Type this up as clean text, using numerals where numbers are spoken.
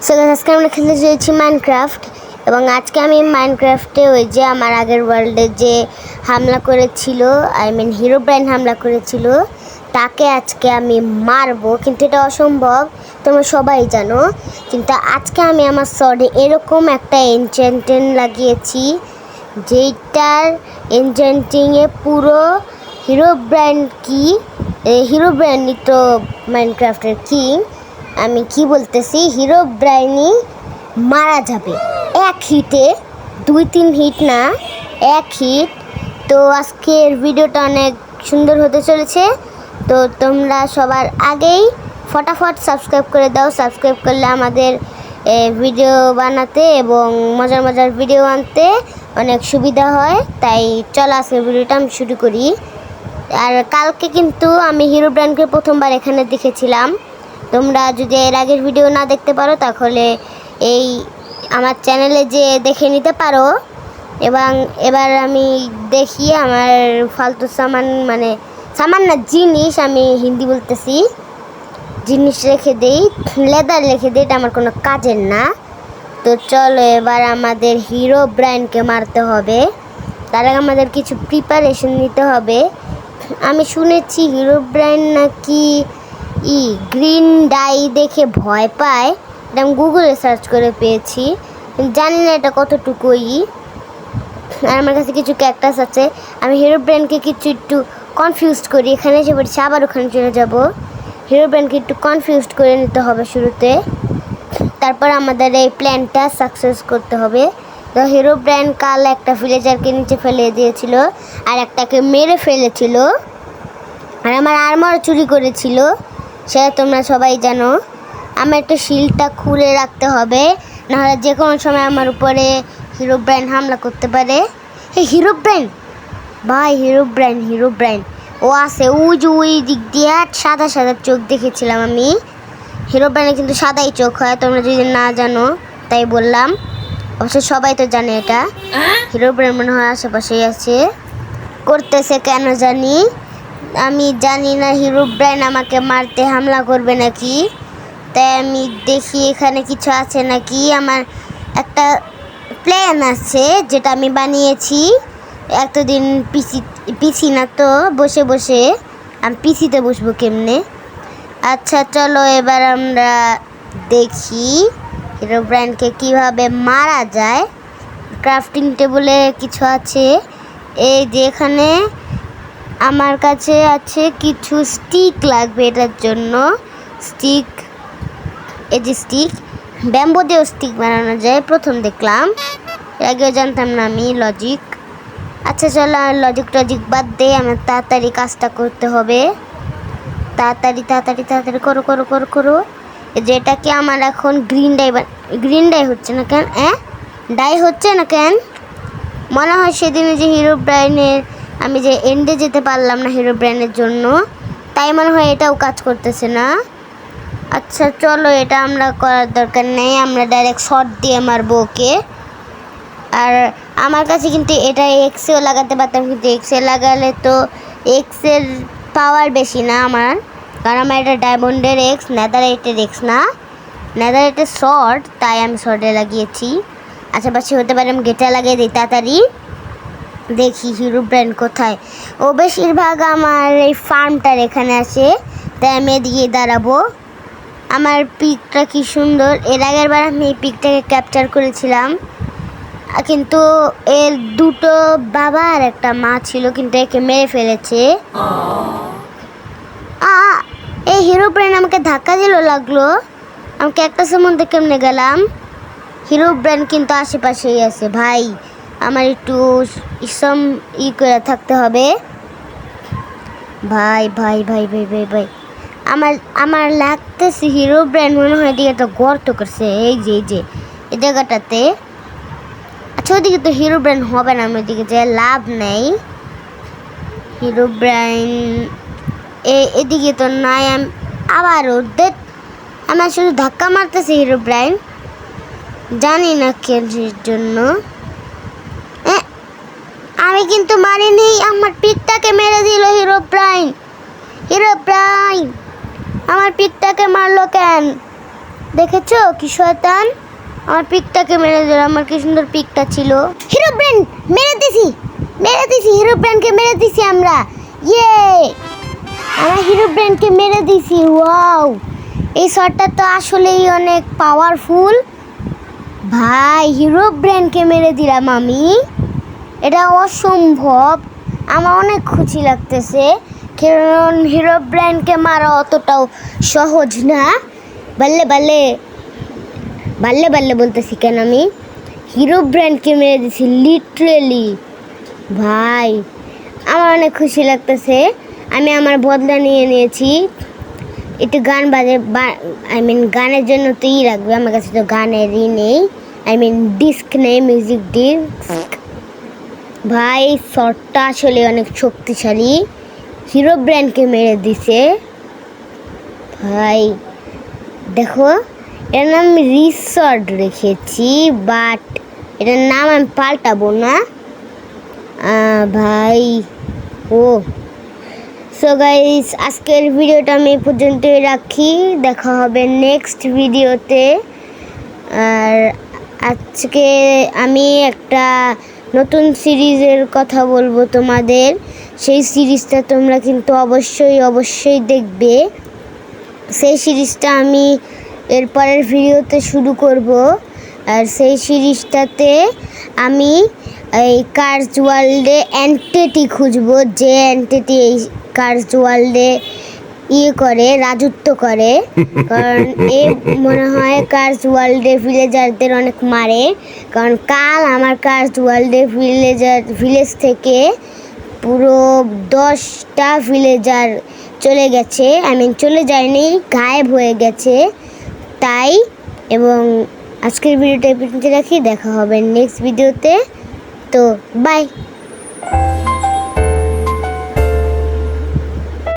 So আজকে আমরা খেলতে চলেছি মাইনক্রাফট এবং আজকে আমি মাইনক্রাফটে ওই যে আমার আগের ওয়ার্ল্ডে যে হামলা করেছিল হিরোব্রাইন হামলা করেছিল তাকে আজকে আমি মারবো, কিন্তু এটা অসম্ভব, তোমরা সবাই জানো। কিন্তু আজকে আমি আমার সর্ডে এরকম একটা এনচ্যান্টেন লাগিয়েছি যেটার এনচ্যান্টিংয়ে পুরো হিরোব্রাইনই তো মাইনক্রাফটের কিং। আমি কি বলতেছি, হিরোব্রাইনই মারা যাবে এক হিটে, 2-3 হিট না, এক হিট। তো আজকের ভিডিওটা অনেক সুন্দর হতে চলেছে। তো তোমরা সবার আগেই ফটাফট সাবস্ক্রাইব করে দাও। সাবস্ক্রাইব করলে আমাদের ভিডিও বানাতে এবং মজার মজার ভিডিও আনতে অনেক সুবিধা হয়। তাই চলো আজকের ভিডিওটা আমি শুরু করি। আর কালকে কিন্তু আমি হিরোব্রাইনকে প্রথমবার এখানে দেখেছিলাম। তোমরা যদি এর আগের ভিডিও না দেখতে পারো তাহলে এই আমার চ্যানেলে যে দেখে নিতে পারো। এবং এবার আমি দেখি আমার ফালতু সামান না জিনিস, আমি হিন্দি বলতেছি, জিনিস রেখে দেই, লেদার রেখে দিই, এটা আমার কোনো কাজের না। তো চলো এবার আমাদের হিরোব্রাইনকে মারতে হবে। তার আগে আমাদের কিছু প্রিপারেশন নিতে হবে। আমি শুনেছি হিরোব্রাইন নাকি গ্রিন ডাই দেখে ভয় পায়, এটা আমি গুগলে সার্চ করে পেয়েছি, জানি না এটা কতটুকুই। আর আমার কাছে কিছু ক্যাকটাস আছে। আমি হিরোব্রাইনকে কিছু একটু কনফিউজড করি, এখানে এসে পড়ছি, আবার ওখানে চলে যাব। হিরোব্রাইনকে একটু কনফিউজড করে নিতে হবে শুরুতে, তারপর আমাদের এই প্ল্যানটা সাকসেস করতে হবে। তো হিরোব্রাইন কাল একটা ভিলেজারকে নিচে ফেলে দিয়েছিল আর একটাকে মেরে ফেলেছিল, আর আমার আর্মার চুরি করেছিল, সেটা তোমরা সবাই জানো। আমার একটু শিল্ডটা খুলে রাখতে হবে, নাহলে যে কোনো সময় আমার উপরে হিরোব্রাইন হামলা করতে পারে। এই হিরোব্রাইন ভাই, হিরোব্রাইন ও আছে ওই দিক দিয়ে সাদা সাদা চোখ দেখেছিলাম আমি। হিরোব্রাইনে কিন্তু সাদাই চোখ হয়, তোমরা যদি না জানো তাই বললাম। অবশ্য সবাই তো জানে এটা। হিরোব্রাইন মনে হয় আশেপাশেই আছে, করতেছে কেন জানি, আমি জানি না হিরোব্রাইন আমাকে মারতে হামলা করবে নাকি। তাই আমি দেখি এখানে কিছু আছে নাকি। আমার একটা প্ল্যান আছে যেটা আমি বানিয়েছি এতদিন, পিসি না তো বসে বসে, আমি পিসিতে বসবো কেমনে। আচ্ছা চলো এবার আমরা দেখি হিরোব্রাইনকে কিভাবে মারা যায়। ক্রাফটিং টেবিলে কিছু আছে, এই যে এখানে আমার কাছে আছে কিছু স্টিক লাগবে এটার জন্য। স্টিক, এই যে স্টিক, ব্যাম্বো দিয়েও স্টিক বানানো যায়, প্রথম দেখলাম, এর আগেও জানতাম না আমি লজিক। আচ্ছা চলো লজিক বাদ দিয়ে আমার তাড়াতাড়ি কাজটা করতে হবে। তাড়াতাড়ি করো। যেটা কি আমার এখন গ্রিন ডাই হচ্ছে না কেন? ডাই হচ্ছে না কেন? মনে হয় সেদিনে যে হিরোব্রাইনের আমি যে এন্ডে যেতে পারলাম না হিরোব্রাইনের জন্য, তাই মনে হয় এটাও কাজ করতেছে না। আচ্ছা চলো এটা আমরা করার দরকার নেই, আমরা ডাইরেক্ট শট দিয়ে মারবো ওকে। আর আমার কাছে কিন্তু এটা এক্সেও লাগাতে পারতাম, কিন্তু এক্সে লাগালে তো এক্সের পাওয়ার বেশি না আমার, কারণ আমার এটা ডায়মন্ডের এক্স, নেদারাইটের এক্স না, নেদারাইটের শর্ট, তাই আমি শর্টে লাগিয়েছি। আশেপাশে হতে পারে, আমি গেটে লাগিয়ে দিই তাড়াতাড়ি। দেখি হিরোব্রাইন কোথায়। ও বেশিরভাগ আমার এই ফার্মটার এখানে আসে, তাই আমি এদিকে দাঁড়াবো। আমার পিকটা কি সুন্দর, এর আগের বার আমি এই পিকটাকে ক্যাপচার করেছিলাম, কিন্তু এর দুটো বাবা আর একটা মা ছিল, কিন্তু একে মেরে ফেলেছে। এই হিরোব্রাইন আমাকে ধাক্কা দিল, লাগলো আমাকে একটা সম্বন্ধে কেমনে গেলাম। হিরোব্রাইন কিন্তু আশেপাশেই আছে ভাই, আমার একটু করে থাকতে হবে ভাই। আমার লাগতেছে হিরোব্রাইন মনে হয় এদিকে একটা গর্ত করছে, এই যে এই জায়গাটাতে। আচ্ছা ওদিকে তো হিরোব্রাইন হবে না, আমার ওদিকে যে লাভ নেই। হিরোব্রাইন এদিকে তো নাই, আবার ওদের আমার শুধু ধাক্কা মারতেছে হিরোব্রাইন, জানি না কিসের জন্য। আমি কিন্তু মারিনি, আমার পিকটাকে মেরে দিল হিরোব্রাইন। আমার পিকটাকে মারলো কেন? দেখেছো কি শয়তান, আমার পিকটাকে মেরে দিল। আমার কি সুন্দর পিকটা ছিল। হিরো ব্রেন মেরে দিছি হিরো ব্রেনকে মেরে দিছি আমরা। ইয়ে, আমরা হিরো ব্রেনকে মেরে দিছি। ওয়াও, এই শটটা তো আসলেই অনেক পাওয়ারফুল। ভাই হিরো ব্রেনকে মেরে দিলাম আমি, এটা অসম্ভব। আমার অনেক খুশি লাগতেছে, কারণ হিরো ব্রেনকে মারা অতটাও সহজ না। বাল্লে বাল্লে বাল্লে বাল্লে বলতেছি কেন, আমি হিরো ব্রেনকে মেরে দিছি লিটারেলি। ভাই আমার অনেক খুশি লাগতেছে, আমি আমার বদলা নিয়ে নিয়েছি। একটু গান বাজে, গানের জন্য তো রাখবে, আমার কাছে তো গানেরই নেই, ডিস্ক নেই, মিউজিক ডিস্ক। ভাই শটটা আসলে অনেক শক্তিশালী, হিরো ব্র্যান্ডকে মেরে দিছে। ভাই দেখো, এর নাম রিসর্ট রেখেছি, বাট এটার নাম আমি পাল্টাবো না। ভাই সো গাইস, আজকের ভিডিওটা আমি এই পর্যন্তই রাখি, দেখা হবে নেক্সট ভিডিওতে। আর আজকে আমি একটা নতুন সিরিজের কথা বলবো তোমাদের, সেই সিরিজটা তোমরা কিন্তু অবশ্যই দেখবে। সেই সিরিজটা আমি এরপরের ভিডিওতে শুরু করব। আর সেই সিরিজটাতে আমি এই কার্স ওয়ার্ল্ডে এন্টিটি খুঁজবো, যে এন্টিটি এই কার্স ওয়ার্ল্ডে করে রাজত্ব করে। কারণ মনে হয় কার্স ওয়ার্ল্ডে ভিলেজারদের অনেক মারে, কারণ কাল আমার কার্স ওয়ার্ল্ডে ভিলেজ থেকে পুরো 10টা ভিলেজার চলে গেছে, চলে যায়নি, গায়েব হয়ে গেছে তাই। এবং আজকের ভিডিওটা এই পর্যন্ত রাখি, দেখা হবে নেক্সট ভিডিওতে। তো বাই।